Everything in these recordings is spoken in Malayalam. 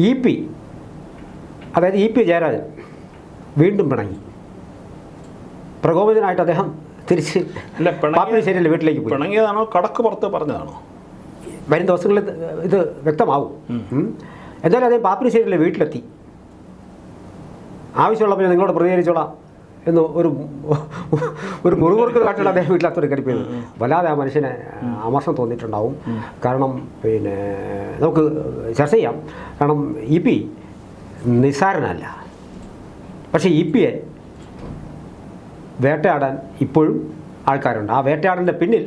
EP അതായത് EP ജയരാജൻ വീണ്ടും പിണങ്ങി. പ്രകോപിതനായിട്ട് അദ്ദേഹം തിരിച്ച് പാപ്പിനിശ്ശേരിയിലെ വീട്ടിലേക്ക് പോയി. പിണങ്ങിയതാണോ കടക്ക് പുറത്ത് പറഞ്ഞതാണോ വരും ദിവസങ്ങളിൽ ഇത് വ്യക്തമാവും. എന്തായാലും അദ്ദേഹം പാപ്പിനിശ്ശേരിയിലെ വീട്ടിലെത്തി. ആവശ്യമുള്ള പിന്നെ നിങ്ങളോട് പ്രതികരിച്ചോളാം എന്ന് ഒരു മുറിവുറുക്ക് കാട്ടിൽ അദ്ദേഹം വീട്ടിലകത്തോട് കയറിപ്പോയത്. വല്ലാതെ ആ മനുഷ്യനെ അമർഷം തോന്നിയിട്ടുണ്ടാവും. കാരണം പിന്നെ നമുക്ക് ചർച്ച ചെയ്യാം. കാരണം EP നിസ്സാരനല്ല. പക്ഷേ EP-യെ വേട്ടയാടാൻ ഇപ്പോഴും ആൾക്കാരുണ്ട്. ആ വേട്ടയാടലിൻ്റെ പിന്നിൽ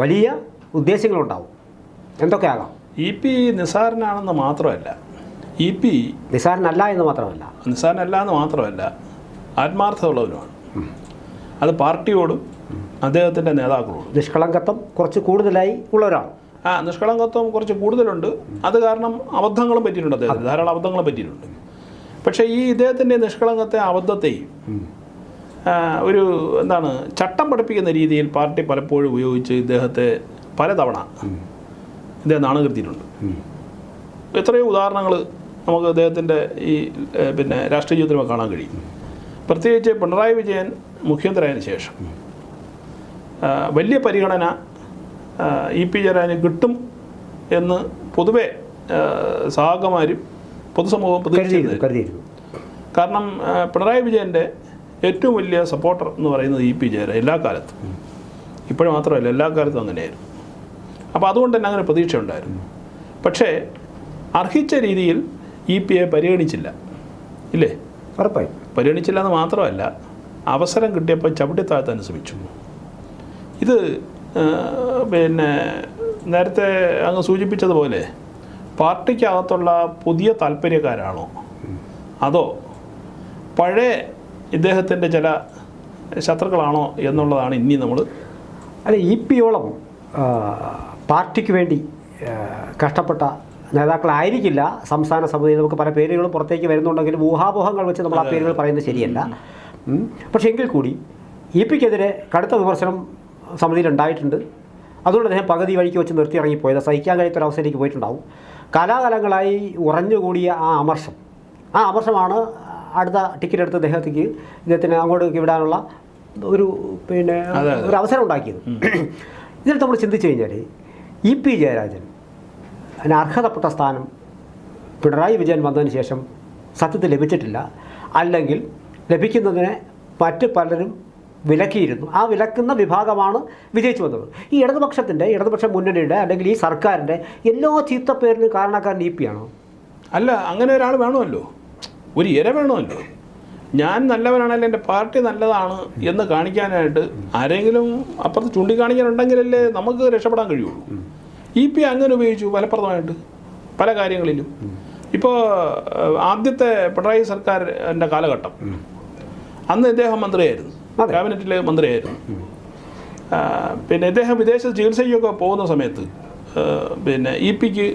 വലിയ ഉദ്ദേശങ്ങളുണ്ടാവും. എന്തൊക്കെയാകാം. EP നിസ്സാരനാണെന്ന് മാത്രമല്ല, EP നിസ്സാരനല്ല എന്ന് മാത്രമല്ല ആത്മാർത്ഥമുള്ളവനുമാണ്. അത് പാർട്ടിയോടും അദ്ദേഹത്തിൻ്റെ നേതാക്കളോടും നിഷ്കളങ്കത്വം കുറച്ച് കൂടുതലായി ഉള്ള ഒരാൾ. നിഷ്കളങ്കത്വം കുറച്ച് കൂടുതലുണ്ട്. അത് കാരണം അബദ്ധങ്ങളും പറ്റിയിട്ടുണ്ട്. അദ്ദേഹത്തിന് ധാരാളം അബദ്ധങ്ങളും പറ്റിയിട്ടുണ്ട്. പക്ഷേ ഈ ഇദ്ദേഹത്തിൻ്റെ നിഷ്കളങ്കത്തെ അബദ്ധത്തെയും ഒരു എന്താണ് ചട്ടം പഠിപ്പിക്കുന്ന രീതിയിൽ പാർട്ടി പലപ്പോഴും ഉപയോഗിച്ച് ഇദ്ദേഹത്തെ പലതവണ ഇദ്ദേഹം നാണകെടുത്തിയിട്ടുണ്ട്. എത്രയോ ഉദാഹരണങ്ങൾ നമുക്ക് അദ്ദേഹത്തിൻ്റെ ഈ പിന്നെ രാഷ്ട്രീയ ജീവിതത്തിൽ കാണാൻ കഴിയും. പ്രത്യേകിച്ച് പിണറായി വിജയൻ മുഖ്യമന്ത്രിയായതിനു ശേഷം വലിയ പരിഗണന EP ജയരാജന് കിട്ടും എന്ന് പൊതുവെ സഹാക്കന്മാരും പൊതുസമൂഹം പ്രതീക്ഷിച്ചിരുന്നു. കാരണം പിണറായി വിജയൻ്റെ ഏറ്റവും വലിയ സപ്പോർട്ടർ എന്ന് പറയുന്നത് EP ജയരാജൻ എല്ലാ കാലത്തും, ഇപ്പോഴും മാത്രമല്ല എല്ലാ കാലത്തും അങ്ങനെയായിരുന്നു. അപ്പോൾ അതുകൊണ്ട് തന്നെ അങ്ങനെ പ്രതീക്ഷ ഉണ്ടായിരുന്നു. പക്ഷേ അർഹിച്ച രീതിയിൽ EP-യെ പരിഗണിച്ചില്ല, ഇല്ലേ? ഉറപ്പായും പരിഗണിച്ചില്ല എന്ന് മാത്രമല്ല, അവസരം കിട്ടിയപ്പോൾ ചവിട്ടിത്താഴ്ത്താൻ ശ്രമിച്ചു. ഇത് പിന്നെ നേരത്തെ അങ്ങ് സൂചിപ്പിച്ചതുപോലെ പാർട്ടിക്കകത്തുള്ള പുതിയ താല്പര്യക്കാരാണോ അതോ പഴയ ഇദ്ദേഹത്തിൻ്റെ ചില ശത്രുക്കളാണോ എന്നുള്ളതാണ് ഇനി നമ്മൾ. അല്ല, EP-യോളം പാർട്ടിക്ക് വേണ്ടി കഷ്ടപ്പെട്ട നേതാക്കളായിരിക്കില്ല സംസ്ഥാന സമിതി. നമുക്ക് പല പേരുകളും പുറത്തേക്ക് വരുന്നുണ്ടെങ്കിലും ഊഹാപോഹങ്ങൾ വെച്ച് നമ്മൾ ആ പേരുകൾ പറയുന്നത് ശരിയല്ല. പക്ഷേ എങ്കിൽ കൂടി EP-ക്കെതിരെ കടുത്ത വിമർശനം സമിതിയിൽ ഉണ്ടായിട്ടുണ്ട്. അതുകൊണ്ട് അദ്ദേഹം പകുതി വഴിക്ക് വെച്ച് നിർത്തി ഇറങ്ങിപ്പോയത് സഹിക്കാൻ കഴിയാത്തൊരവസ്ഥയിലേക്ക് പോയിട്ടുണ്ടാവും. കാലാകാലങ്ങളായി ഉറഞ്ഞുകൂടിയ ആ അമർഷമാണ് അടുത്ത ടിക്കറ്റ് എടുത്ത് ഇദ്ദേഹത്തിന് അങ്ങോട്ട് വിടാനുള്ള ഒരു അവസരം ഉണ്ടാക്കിയത്. ഇതിൽ നമ്മൾ ചിന്തിച്ചു കഴിഞ്ഞാൽ EP ജയരാജൻ അതിന് അർഹതപ്പെട്ട സ്ഥാനം പിണറായി വിജയൻ വന്നതിന് ശേഷം സത്യത്തിൽ ലഭിച്ചിട്ടില്ല. അല്ലെങ്കിൽ ലഭിക്കുന്നതിനെ മറ്റ് പലരും വിലക്കിയിരുന്നു. ആ വിലക്കുന്ന വിഭാഗമാണ് വിജയിച്ചു വന്നത്. ഈ ഇടതുപക്ഷ മുന്നണിയുടെ അല്ലെങ്കിൽ ഈ സർക്കാരിൻ്റെ എല്ലാ ചീത്തപ്പേരിനും കാരണക്കാരൻ EP-ആണോ? അല്ല, അങ്ങനെ ഒരാൾ വേണമല്ലോ, ഒരു ഇര വേണമല്ലോ. ഞാൻ നല്ലവനാണല്ലോ, എൻ്റെ പാർട്ടി നല്ലതാണ് എന്ന് കാണിക്കാനായിട്ട് ആരെങ്കിലും അപ്പുറത്ത് ചൂണ്ടിക്കാണിക്കാനുണ്ടെങ്കിലല്ലേ നമുക്ക് രക്ഷപ്പെടാൻ കഴിയുള്ളൂ. EP അങ്ങനെ ഉപയോഗിച്ചു ഫലപ്രദമായിട്ട് പല കാര്യങ്ങളിലും. ഇപ്പോൾ ആദ്യത്തെ പിണറായി സർക്കാരിൻ്റെ കാലഘട്ടം, അന്ന് ഇദ്ദേഹം മന്ത്രിയായിരുന്നു, ക്യാബിനറ്റിലെ മന്ത്രിയായിരുന്നു. പിന്നെ ഇദ്ദേഹം വിദേശ ചികിത്സയ്ക്കൊക്കെ പോകുന്ന സമയത്ത് പിന്നെ EP-ക്ക്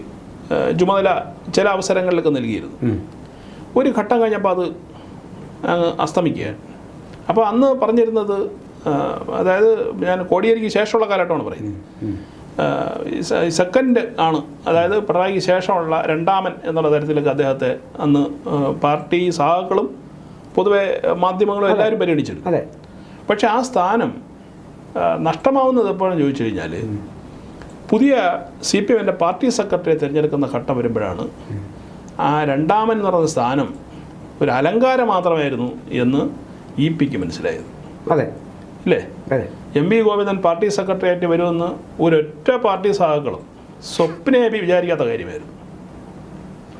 ചുമതല ചില അവസരങ്ങളിലൊക്കെ നൽകിയിരുന്നു. ഒരു ഘട്ടം കഴിഞ്ഞപ്പോൾ അത് അങ്ങ് അസ്തമിക്കുകയാണ്. അപ്പോൾ അന്ന് പറഞ്ഞിരുന്നത്, അതായത് ഞാൻ കോടിയേരിക്ക് ശേഷമുള്ള കാലഘട്ടമാണ് പറയുന്നത്, സെക്കൻഡ് ആണ്, അതായത് പിണറായിക്ക് ശേഷമുള്ള രണ്ടാമൻ എന്നുള്ള തരത്തിലൊക്കെ അദ്ദേഹത്തെ അന്ന് പാർട്ടി സഹാക്കളും പൊതുവെ മാധ്യമങ്ങളും എല്ലാവരും പരിഗണിച്ചിരുന്നു. പക്ഷെ ആ സ്ഥാനം നഷ്ടമാവുന്നത് എപ്പോഴും ചോദിച്ചു കഴിഞ്ഞാൽ പുതിയ CPM-ൻ്റെ പാർട്ടി സെക്രട്ടറിയെ തിരഞ്ഞെടുക്കുന്ന ഘട്ടം വരുമ്പോഴാണ് ആ രണ്ടാമൻ എന്ന് പറയുന്ന സ്ഥാനം ഒരു അലങ്കാരം മാത്രമായിരുന്നു എന്ന് EP-ക്ക് മനസ്സിലായത്. ഇല്ലേ? MV ഗോവിന്ദൻ പാർട്ടി സെക്രട്ടറിയായിട്ട് വരുമെന്ന് ഒരൊറ്റ പാർട്ടി സഹാക്കളും സ്വപ്നയെ വിചാരിക്കാത്ത കാര്യമായിരുന്നു.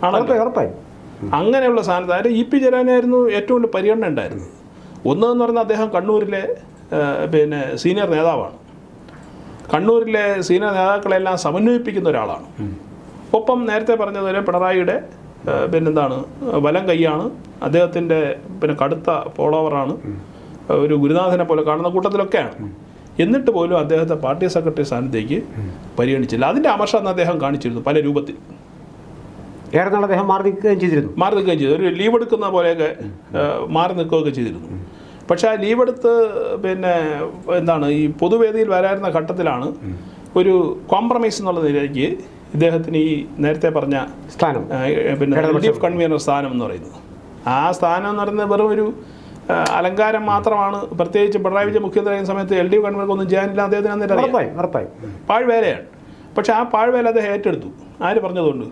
ആണല്ലോ. അങ്ങനെയുള്ള സ്ഥാനത്ത് അതായത് EP ജയരാജനായിരുന്നു ഏറ്റവും വലിയ പരിഗണന ഉണ്ടായിരുന്നത്. ഒന്നെന്ന് പറഞ്ഞാൽ അദ്ദേഹം കണ്ണൂരിലെ പിന്നെ സീനിയർ നേതാവാണ്. കണ്ണൂരിലെ സീനിയർ നേതാക്കളെല്ലാം സമന്വയിപ്പിക്കുന്ന ഒരാളാണ്. ഒപ്പം നേരത്തെ പറഞ്ഞതുപോലെ പിണറായിയുടെ പിന്നെന്താണ് വലം കൈയാണ്, അദ്ദേഹത്തിൻ്റെ പിന്നെ കടുത്ത ഫോളോവറാണ്, ഒരു ഗുരുനാഥനെ പോലെ കാണുന്ന കൂട്ടത്തിലൊക്കെയാണ്. എന്നിട്ട് പോലും അദ്ദേഹത്തെ പാർട്ടി സെക്രട്ടറി സ്ഥാനത്തേക്ക് പരിഗണിച്ചില്ല. അതിൻ്റെ അമർഷം അന്ന് അദ്ദേഹം കാണിച്ചിരുന്നു പല രൂപത്തിൽ. അദ്ദേഹം മാറി നിൽക്കുകയും ചെയ്തു. ഒരു ലീവ് എടുക്കുന്ന പോലെയൊക്കെ മാറി നിൽക്കുകയൊക്കെ ചെയ്തിരുന്നു. പക്ഷേ ആ ലീവ് എടുത്ത് പിന്നെ എന്താണ് ഈ പൊതുവേദിയിൽ വരായിരുന്ന ഘട്ടത്തിലാണ് ഒരു കോംപ്രമൈസ് എന്നുള്ള നിലയ്ക്ക് ഇദ്ദേഹത്തിന് ഈ നേരത്തെ പറഞ്ഞ സ്ഥാനം പിന്നെ LDF കൺവീനർ സ്ഥാനം എന്ന് പറയുന്നത്. ആ സ്ഥാനം എന്ന് പറയുന്നത് വെറും ഒരു അലങ്കാരം മാത്രമാണ്. പ്രത്യേകിച്ച് പിണറായി വിജയൻ മുഖ്യമന്ത്രിയായ സമയത്ത് LDF കൺവീനർക്കൊന്നും ചെയ്യാനില്ല, അദ്ദേഹത്തിന് അന്നേരം പാഴ്വേലയാണ്. പക്ഷെ ആ പാഴ്വേല അദ്ദേഹം ഏറ്റെടുത്തു. ആര് പറഞ്ഞതുകൊണ്ട്?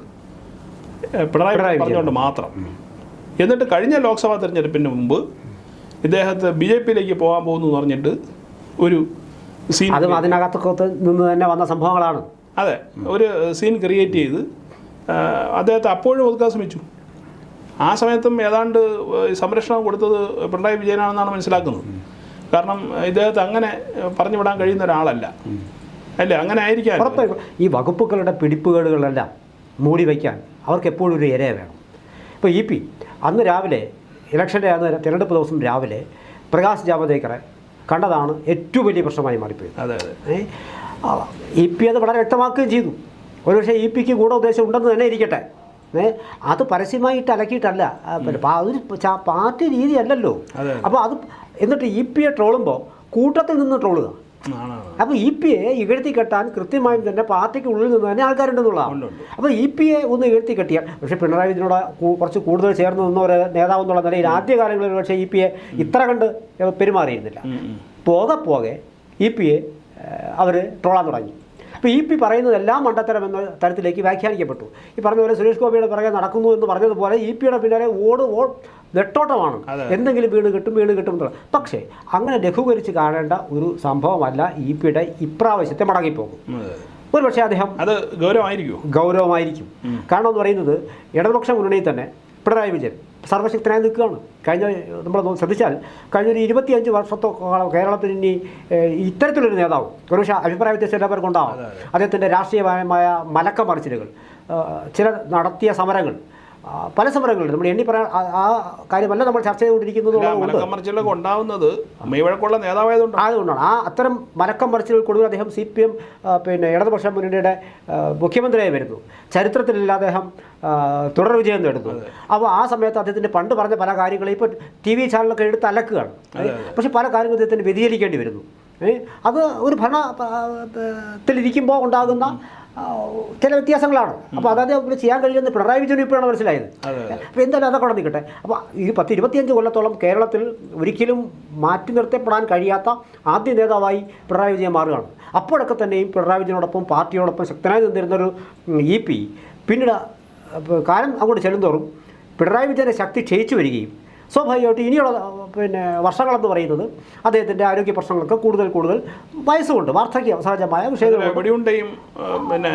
പിണറായി പറഞ്ഞുകൊണ്ട് മാത്രം. എന്നിട്ട് കഴിഞ്ഞ ലോക്സഭാ തെരഞ്ഞെടുപ്പിന് മുമ്പ് ഇദ്ദേഹത്തെ BJP-യിലേക്ക് പോകാൻ പോകുന്നു എന്ന് പറഞ്ഞിട്ട് ഒരു സീൻ, അതും അതിനകത്തൊക്കെ നിന്ന് തന്നെ വന്ന സംഭവങ്ങളാണ്. അതെ, ഒരു സീൻ ക്രിയേറ്റ് ചെയ്ത് അദ്ദേഹത്തെ അപ്പോഴും ഒതുക്കാൻ ശ്രമിച്ചു. ആ സമയത്തും ഏതാണ്ട് സംരക്ഷണം കൊടുത്തത് പിണറായി വിജയനാണെന്നാണ് മനസ്സിലാക്കുന്നത്. കാരണം ഇദ്ദേഹത്തെ അങ്ങനെ പറഞ്ഞു വിടാൻ കഴിയുന്ന ഒരാളല്ല, അല്ലേ? അങ്ങനെ ആയിരിക്കാം. ഈ വകുപ്പുകളുടെ പിടിപ്പുകേടുകളെല്ലാം മൂടി വയ്ക്കാൻ അവർക്ക് എപ്പോഴും ഒരു ഇരയെ വേണം. ഇപ്പോൾ EP അന്ന് രാവിലെ ഇലക്ഷൻ്റെ അന്ന് തിരഞ്ഞെടുപ്പ് ദിവസം രാവിലെ പ്രകാശ് ജാവദേക്കറെ കണ്ടതാണ് ഏറ്റവും വലിയ പ്രശ്നമായി മാറിപ്പോയി. അതെ അതെ. EP അത് വളരെ വ്യക്തമാക്കുകയും ചെയ്തു. ഒരുപക്ഷെ EP-ക്ക് ഗൂഢോദ്ദേശം ഉണ്ടെന്ന് തന്നെ ഇരിക്കട്ടെ. അത് പരസ്യമായിട്ട് അലക്കിയിട്ടല്ല, അതൊരു പാർട്ടി രീതിയല്ലല്ലോ. അപ്പോൾ അത് എന്നിട്ട് EP-യെ ട്രോളുമ്പോൾ കൂട്ടത്തിൽ നിന്ന് ട്രോളുക. അപ്പോൾ EP-യെ ഇകഴ്ത്തി കെട്ടാൻ കൃത്യമായും തന്നെ പാർട്ടിക്ക് ഉള്ളിൽ നിന്ന് തന്നെ ആൾക്കാരുണ്ടെന്നുള്ളതാണ്. അപ്പോൾ EP-യെ ഒന്ന് ഇകഴ്ത്തി കെട്ടിയാൽ, പക്ഷേ പിണറായി വിജയനോട് കുറച്ച് കൂടുതൽ ചേർന്ന് നിന്ന ഒരു നേതാവ് എന്നുള്ള നിലയിൽ ആദ്യകാലങ്ങളിൽ പക്ഷേ EP-യെ ഇത്ര കണ്ട് പെരുമാറിയിരുന്നില്ല. പോകെ EP-യെ അവർ ട്രോളാൻ തുടങ്ങി. അപ്പോൾ EP പറയുന്നതെല്ലാം മണ്ടത്തരം എന്ന തരത്തിലേക്ക് വ്യാഖ്യാനിക്കപ്പെട്ടു. ഈ പറഞ്ഞ പോലെ സുരേഷ് ഗോപിയുടെ പിറകെ നടക്കുന്നു എന്ന് പറഞ്ഞതുപോലെ EP-യുടെ പിന്നാലെ നെട്ടോട്ടമാണ്. എന്തെങ്കിലും വീണ് കിട്ടും എന്നുള്ള. പക്ഷേ അങ്ങനെ ലഘൂകരിച്ച് കാണേണ്ട ഒരു സംഭവമല്ല EP-യുടെ ഇപ്രാവശ്യത്തെ മടങ്ങിപ്പോകും. ഒരു പക്ഷേ അദ്ദേഹം അത് ഗൗരവമായിരിക്കും. കാരണം എന്ന് പറയുന്നത് ഇടതുപക്ഷ മുന്നണിയിൽ തന്നെ പിണറായി വിജയൻ സർവശക്തനായി നിൽക്കുകയാണ്. നമ്മൾ ശ്രദ്ധിച്ചാൽ കഴിഞ്ഞൊരു 25 വർഷത്തോളം കേരളത്തിൽ ഇനി ഇത്തരത്തിലൊരു നേതാവ് ഒരുപക്ഷെ അഭിപ്രായ വ്യത്യാസം എല്ലാവർക്കും ഉണ്ടാവും. അദ്ദേഹത്തിൻ്റെ രാഷ്ട്രീയമായ മലക്കം മറിച്ചിലുകൾ, ചില നടത്തിയ സമരങ്ങൾ, പല സമരങ്ങളുണ്ട്. നമ്മൾ എണ്ണി പറയാൻ ആ കാര്യമല്ല നമ്മൾ ചർച്ച ചെയ്തുകൊണ്ടിരിക്കുന്നത്. അതുകൊണ്ടാണ് ആ അത്തരം മലക്കം മറിച്ചിലുകൾ കൊടുത്ത് അദ്ദേഹം CPM പിന്നെ ഇടതുപക്ഷ മുന്നണിയുടെ മുഖ്യമന്ത്രിയായി വരുന്നു. ചരിത്രത്തിലില്ല അദ്ദേഹം തുടർ വിജയം നേടുന്നു. അപ്പോൾ ആ സമയത്ത് അദ്ദേഹത്തിൻ്റെ പണ്ട് പറഞ്ഞ പല കാര്യങ്ങളും ഇപ്പോൾ TV ചാനലൊക്കെ എടുത്ത് അലക്കുകയാണ്. പക്ഷേ പല കാര്യങ്ങളും അദ്ദേഹത്തിന് വ്യതിചലിക്കേണ്ടി വരുന്നു. അത് ഒരു ഭരണത്തിലിരിക്കുമ്പോൾ ഉണ്ടാകുന്ന ചില വ്യത്യാസങ്ങളാണ്. അപ്പോൾ അതായത് ഇവിടെ ചെയ്യാൻ കഴിയുമെന്ന് പിണറായി വിജയൻ ഇപ്പോഴാണ് മനസ്സിലായത്. അപ്പോൾ എന്തായാലും അതൊക്കെ അവിടെ നിൽക്കട്ടെ. അപ്പോൾ ഈ 10-25 കൊല്ലത്തോളം കേരളത്തിൽ ഒരിക്കലും മാറ്റി നിർത്തപ്പെടാൻ കഴിയാത്ത ആദ്യ നേതാവായി പിണറായി വിജയൻ മാറുകയാണ്. അപ്പോഴൊക്കെ തന്നെയും പിണറായി വിജയനോടൊപ്പം പാർട്ടിയോടൊപ്പം ശക്തനായി നിന്നിരുന്നൊരു EP പിന്നീട് കാലം അങ്ങോട്ട് ചെല്ലുന്തോറും പിണറായി വിജയൻ്റെ ശക്തി ക്ഷയിച്ചു വരികയും സ്വാഭാവികമായിട്ട് ഇനിയുള്ള പിന്നെ വർഷങ്ങളെന്ന് പറയുന്നത് അദ്ദേഹത്തിൻ്റെ ആരോഗ്യ പ്രശ്നങ്ങൾക്ക് കൂടുതൽ വയസ്സുകൊണ്ട് വാർദ്ധക്യ സഹജമായ വിഷയങ്ങൾ പിന്നെ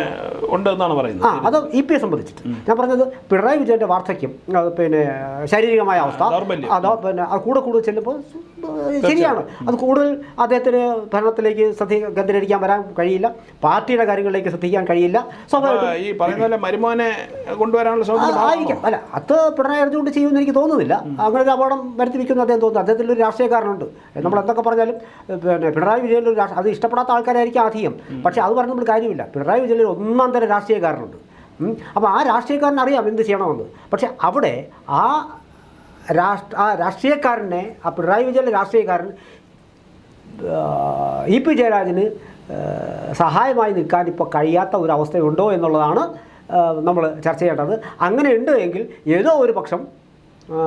ഉണ്ടെന്നാണ് പറയുന്നത്. അത് EP-യെ സംബന്ധിച്ചിട്ട് ഞാൻ പറഞ്ഞത് പിണറായി വിജയൻ്റെ വാർദ്ധക്യം, പിന്നെ ശാരീരികമായ അവസ്ഥ, അതോ പിന്നെ അത് കൂടുതൽ ചെല്ലുമ്പോൾ ശരിയാണ്. അത് കൂടുതൽ അദ്ദേഹത്തിന് ഭരണത്തിലേക്ക് കേന്ദ്രീകരിക്കാൻ വരാൻ കഴിയില്ല, പാർട്ടിയുടെ കാര്യങ്ങളിലേക്ക് ശ്രദ്ധിക്കാൻ കഴിയില്ല. ആയിരിക്കാം. അല്ല, അത് പിണറായി അറിഞ്ഞുകൊണ്ട് ചെയ്യുമെന്ന് എനിക്ക് തോന്നുന്നില്ല. അങ്ങനെ ഒരു അപകടം വരുത്തി വയ്ക്കുന്ന അദ്ദേഹം തോന്നുന്നു. അദ്ദേഹത്തിലൊരു രാഷ്ട്രീയക്കാരനുണ്ട്. നമ്മൾ എന്തൊക്കെ പറഞ്ഞാലും പിന്നെ പിണറായി വിജയനിലൊരു അത് ഇഷ്ടപ്പെടാത്ത ആൾക്കാരായിരിക്കും അധികം. പക്ഷേ അത് പറഞ്ഞ നമ്മൾ കാര്യമില്ല. പിണറായി വിജയനിൽ ഒന്നാം തരം രാഷ്ട്രീയക്കാരനുണ്ട്. അപ്പോൾ ആ രാഷ്ട്രീയക്കാരൻ അറിയാം എന്ത് ചെയ്യണമെന്ന്. പക്ഷേ അവിടെ ആ രാഷ്ട്രീയക്കാരനെ, ആ പിണറായി വിജയൻ്റെ രാഷ്ട്രീയക്കാരൻ EP ജയരാജന് സഹായമായി നിൽക്കാൻ ഇപ്പോൾ കഴിയാത്ത ഒരു അവസ്ഥയുണ്ടോ എന്നുള്ളതാണ് നമ്മൾ ചർച്ച ചെയ്യേണ്ടത്. അങ്ങനെ ഉണ്ട് എങ്കിൽ ഏതോ ഒരു പക്ഷം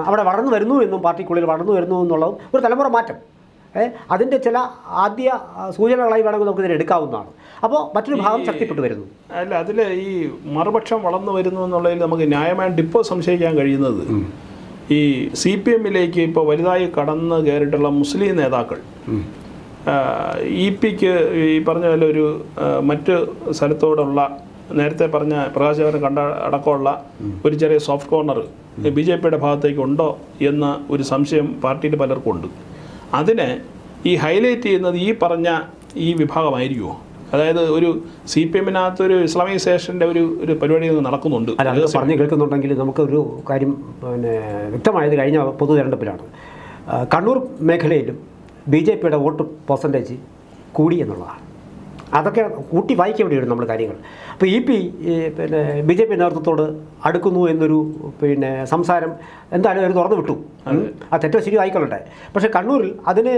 അവിടെ വളർന്നു വരുന്നു എന്നും പാർട്ടിക്കുള്ളിൽ വളർന്നു വരുന്നു എന്നുള്ളതും ഒരു തലമുറ മാറ്റം, അതിൻ്റെ ചില ആദ്യ സൂചനകളായി വേണമെങ്കിൽ നമുക്ക് ഇതിനെ എടുക്കാവുന്നതാണ്. അപ്പോൾ മറ്റൊരു ഭാഗം ശക്തിപ്പെട്ടു വരുന്നു. അല്ല, അതിൽ ഈ മറുപക്ഷം വളർന്നു വരുന്നു എന്നുള്ളതിൽ നമുക്ക് ന്യായമായിട്ട് ഇപ്പോൾ സംശയിക്കാൻ കഴിയുന്നത് ഈ CPM-ലേക്ക് ഇപ്പോൾ വലുതായി കടന്ന് കയറിയിട്ടുള്ള മുസ്ലിം നേതാക്കൾ EP-ക്ക് ഈ പറഞ്ഞ പോലെ ഒരു മറ്റ് സ്ഥലത്തോടുള്ള നേരത്തെ പറഞ്ഞ പ്രകാശകരൻ കണ്ട അടക്കമുള്ള ഒരു ചെറിയ സോഫ്റ്റ് കോർണർ BJP-യുടെ ഭാഗത്തേക്കുണ്ടോ എന്ന ഒരു സംശയം പാർട്ടിയിൽ പലർക്കും ഉണ്ട്. അതിനെ ഈ ഹൈലൈറ്റ് ചെയ്യുന്നത് ഈ പറഞ്ഞ ഈ വിഭാഗമായിരിക്കുമോ? അതായത് ഒരു CPM-നകത്തൊരു ഇസ്ലാമൈസേഷൻ്റെ ഒരു പരിപാടി നടക്കുന്നുണ്ട്. അത് പറഞ്ഞു കേൾക്കുന്നുണ്ടെങ്കിൽ നമുക്കൊരു കാര്യം പിന്നെ വ്യക്തമായത് കഴിഞ്ഞ പൊതു തെരഞ്ഞെടുപ്പിലാണ് കണ്ണൂർ മേഖലയിലും BJP-യുടെ വോട്ട് പെർസെൻറ്റേജ് കൂടി എന്നുള്ളതാണ്. അതൊക്കെ കൂട്ടി വായിക്കേണ്ടി വരും നമ്മൾ കാര്യങ്ങൾ. അപ്പോൾ പിന്നെ BJP നേതൃത്വത്തോട് അടുക്കുന്നു എന്നൊരു സംസാരം എന്തായാലും അവർ തുറന്നു വിട്ടു. ആ തെറ്റോ ശരി ആയിക്കൊള്ളട്ടെ. പക്ഷേ കണ്ണൂരിൽ അതിന്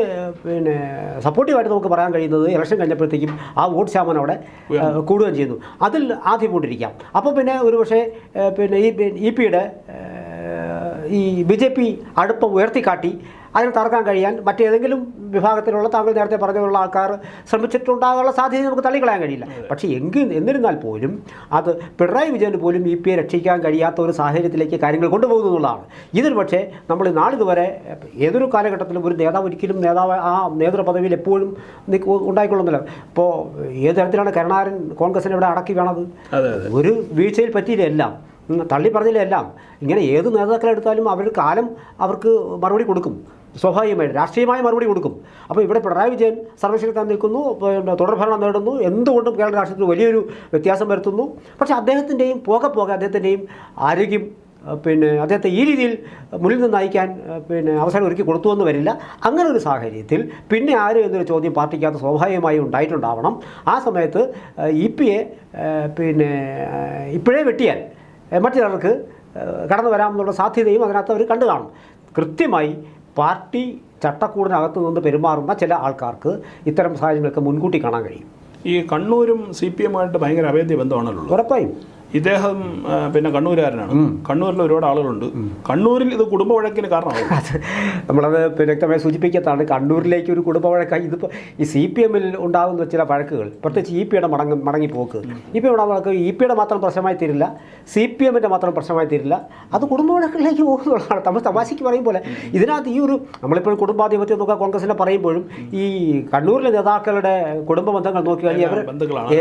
സപ്പോർട്ടീവായിട്ട് നമുക്ക് പറയാൻ കഴിയുന്നത് ഇലക്ഷൻ കഴിഞ്ഞപ്പോഴത്തേക്കും ആ വോട്ട് ശതമാനം അവിടെ കൂടുകയും ചെയ്യുന്നു. അതിൽ ആദ്യം കൊണ്ടിരിക്കാം. അപ്പോൾ പിന്നെ ഒരു പക്ഷേ EPയുടെ ഈ BJP അടുപ്പം ഉയർത്തിക്കാട്ടി അതിന് തറക്കാൻ കഴിയാൻ മറ്റേതെങ്കിലും വിഭാഗത്തിലുള്ള താങ്കൾ നേരത്തെ പറഞ്ഞുള്ള ആൾക്കാർ ശ്രമിച്ചിട്ടുണ്ടാകാനുള്ള സാധ്യത നമുക്ക് തള്ളിക്കളയാൻ കഴിയില്ല. പക്ഷേ എന്നിരുന്നാൽ പോലും അത് പിണറായി വിജയന് പോലും EPയെ രക്ഷിക്കാൻ കഴിയാത്ത ഒരു സാഹചര്യത്തിലേക്ക് കാര്യങ്ങൾ കൊണ്ടുപോകുന്നു എന്നുള്ളതാണ്. ഇതിൽ പക്ഷേ നമ്മൾ നാളിതുവരെ ഏതൊരു കാലഘട്ടത്തിലും ഒരു നേതാവ് ഒരിക്കലും ആ നേതൃപദവിയിൽ എപ്പോഴും ഉണ്ടായിക്കൊള്ളുന്നില്ല. ഇപ്പോൾ ഏത് തരത്തിലാണ് കരുണാകരൻ കോൺഗ്രസിനെ ഇവിടെ അടക്കി വേണത്? ഒരു വീഴ്ചയിൽ പറ്റിയില്ല, എല്ലാം തള്ളി പറഞ്ഞില്ല. എല്ലാം ഇങ്ങനെ ഏത് നേതാക്കളെടുത്താലും കാലം അവർക്ക് മറുപടി കൊടുക്കും, സ്വാഭാവികമായിട്ട് രാഷ്ട്രീയമായ മറുപടി കൊടുക്കും. അപ്പോൾ ഇവിടെ പിണറായി വിജയൻ സർവശക്തൻ നിൽക്കുന്നു, തുടർഭരണം നേടുന്നു, എന്തുകൊണ്ടും കേരള രാഷ്ട്രീയത്തിൽ വലിയൊരു വ്യത്യാസം വരുത്തുന്നു. പക്ഷേ അദ്ദേഹത്തിൻ്റെയും പോകെ അദ്ദേഹത്തിൻ്റെയും ആരോഗ്യം അദ്ദേഹത്തെ ഈ രീതിയിൽ മുന്നിൽ നിന്ന് നയിക്കാൻ അവസരം ഒരുക്കി കൊടുത്തുവെന്ന് വരില്ല. അങ്ങനെ ഒരു സാഹചര്യത്തിൽ പിന്നെ ആര് എന്നൊരു ചോദ്യം പാർട്ടിക്കകത്ത് സ്വാഭാവികമായി ഉണ്ടായിട്ടുണ്ടാവണം. ആ സമയത്ത് EPയെ ഇപ്പോഴേ വെട്ടിയാൽ മറ്റൊരാൾക്ക് കടന്നു വരാമെന്നുള്ള സാധ്യതയും അതിനകത്ത് അവർ കണ്ടു കാണും. കൃത്യമായി പാർട്ടി ചട്ടക്കൂടിനകത്ത് നിന്ന് പെരുമാറുന്ന ചില ആൾക്കാർക്ക് ഇത്തരം സാഹചര്യങ്ങൾക്ക് മുൻകൂട്ടി കാണാൻ കഴിയും. ഈ കണ്ണൂരും CPM-ആയിട്ട് ഭയങ്കര അഭേദ്യ ബന്ധമാണല്ലോ. ഉറപ്പായും ഇദ്ദേഹം കണ്ണൂരുകാരനാണ്. കണ്ണൂരിൽ ഒരുപാട് ആളുകളുണ്ട്. കണ്ണൂരിൽ ഇത് കുടുംബ വഴക്കിന് കാരണമാകും. നമ്മളത് വ്യക്തമായി സൂചിപ്പിക്കത്താണ്. കണ്ണൂരിലേക്ക് ഒരു കുടുംബ വഴക്കായി ഇതിപ്പോൾ ഈ CPM-ൽ ഉണ്ടാകുന്ന ചില വഴക്കുകൾ, പ്രത്യേകിച്ച് EPയുടെ മടങ്ങിപ്പോക്ക്, EPയുടെ വഴക്ക് EPയുടെ മാത്രം പ്രശ്നമായി തീരില്ല, CPM-ൻ്റെ മാത്രം പ്രശ്നമായി തീരില്ല, അത് കുടുംബ വഴക്കിലേക്ക് പോകുന്നതാണ്. നമ്മൾ തമാശയ്ക്ക് പറയും പോലെ ഇതിനകത്ത് ഈ ഒരു നമ്മളിപ്പോൾ കുടുംബാധിപത്യം നോക്കുക കോൺഗ്രസിനെ പറയുമ്പോഴും ഈ കണ്ണൂരിലെ നേതാക്കളുടെ കുടുംബ ബന്ധങ്ങൾ നോക്കി കഴിഞ്ഞാൽ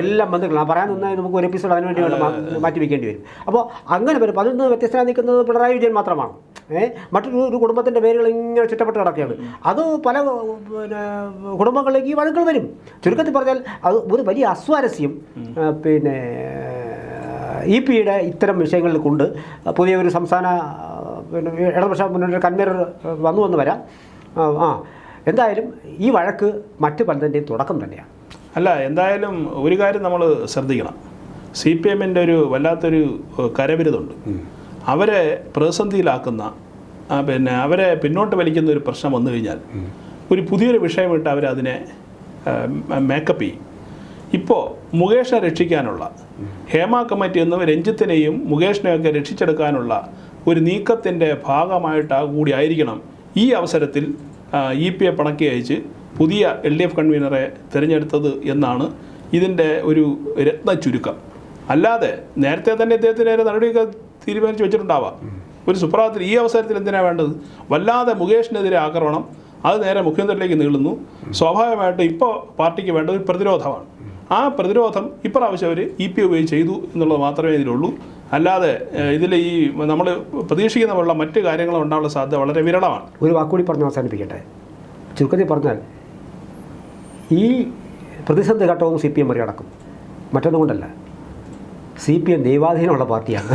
എല്ലാം ബന്ധങ്ങളാണ്. പറയാൻ നിന്നാൽ നമുക്ക് ഒരു എപ്പിസോഡ് അതിനുവേണ്ടി മാറ്റി വയ്ക്കേണ്ടി വരും. അപ്പോൾ അങ്ങനെ വരും. അതിൽ നിന്ന് വ്യത്യസ്തമായി നിൽക്കുന്നത് പിണറായി വിജയൻ മാത്രമാണ്. മറ്റൊരു കുടുംബത്തിൻ്റെ പേരുകൾ ഇങ്ങനെ ചുറ്റപ്പെട്ട് കിടക്കുകയാണ്. അത് പല കുടുംബങ്ങളിലേക്ക് ഈ വഴക്കുകൾ വരും. ചുരുക്കത്തിൽ പറഞ്ഞാൽ അത് ഒരു വലിയ അസ്വാരസ്യം EPയുടെ ഇത്തരം വിഷയങ്ങളിൽ കൊണ്ട് പുതിയൊരു സംസ്ഥാന ഇടതുപക്ഷ മുന്നണിയുടെ കൺവീനർ വന്നു വരാം. എന്തായാലും ഈ വഴക്ക് മറ്റു പലതിൻ്റെയും തുടക്കം തന്നെയാണ്. അല്ല, എന്തായാലും ഒരു കാര്യം നമ്മൾ ശ്രദ്ധിക്കണം. CPM-ൻ്റെ ഒരു വല്ലാത്തൊരു കരവിരുതുണ്ട്. അവരെ പ്രതിസന്ധിയിലാക്കുന്ന അവരെ പിന്നോട്ട് വലിക്കുന്ന ഒരു പ്രശ്നം വന്നു കഴിഞ്ഞാൽ ഒരു പുതിയൊരു വിഷയമിട്ട് അവരതിനെ മേക്കപ്പ് ചെയ്യും. ഇപ്പോൾ മുകേഷിനെ രക്ഷിക്കാനുള്ള ഹേമ കമ്മിറ്റി എന്ന രഞ്ജിത്തിനെയും മുകേഷിനെയൊക്കെ രക്ഷിച്ചെടുക്കാനുള്ള ഒരു നീക്കത്തിൻ്റെ കൂടി ആയിരിക്കണം ഈ അവസരത്തിൽ EPയെ പണക്കി അയച്ച് പുതിയ LDF കൺവീനറെ തിരഞ്ഞെടുത്തത് എന്നാണ് ഇതിൻ്റെ ഒരു രത്ന ചുരുക്കം. അല്ലാതെ നേരത്തെ തന്നെ ഇദ്ദേഹത്തിന് നേരെ നടപടിയൊക്കെ തീരുമാനിച്ച് വെച്ചിട്ടുണ്ടാവാം. ഒരു സുപ്രഭാതത്തിൽ ഈ അവസരത്തിൽ എന്തിനാണ് വേണ്ടത്? വല്ലാതെ മുകേഷിനെതിരെ ആക്രമണം, അത് നേരെ മുഖ്യമന്ത്രിയിലേക്ക് നീളുന്നു. സ്വാഭാവികമായിട്ട് ഇപ്പോൾ പാർട്ടിക്ക് വേണ്ട ഒരു പ്രതിരോധമാണ്. ആ പ്രതിരോധം ഇപ്രാവശ്യം അവർ EPയെ ഉപയോഗിച്ച് ചെയ്തു എന്നുള്ളത് മാത്രമേ ഇതിലുള്ളൂ. അല്ലാതെ ഇതിൽ ഈ നമ്മൾ പ്രതീക്ഷിക്കുന്ന പോലുള്ള മറ്റ് കാര്യങ്ങളും ഉണ്ടാകാനുള്ള സാധ്യത വളരെ വിരളമാണ്. ഒരു വാക്കുകൂടി പറഞ്ഞ് അവസാനിപ്പിക്കട്ടെ. ചുരുക്കത്തിൽ പറഞ്ഞാൽ ഈ പ്രതിസന്ധി ഘട്ടവും CPM മറികടക്കും. മറ്റൊന്നും കൊണ്ടല്ല, CPM ദൈവാധീനമുള്ള പാർട്ടിയാണ്.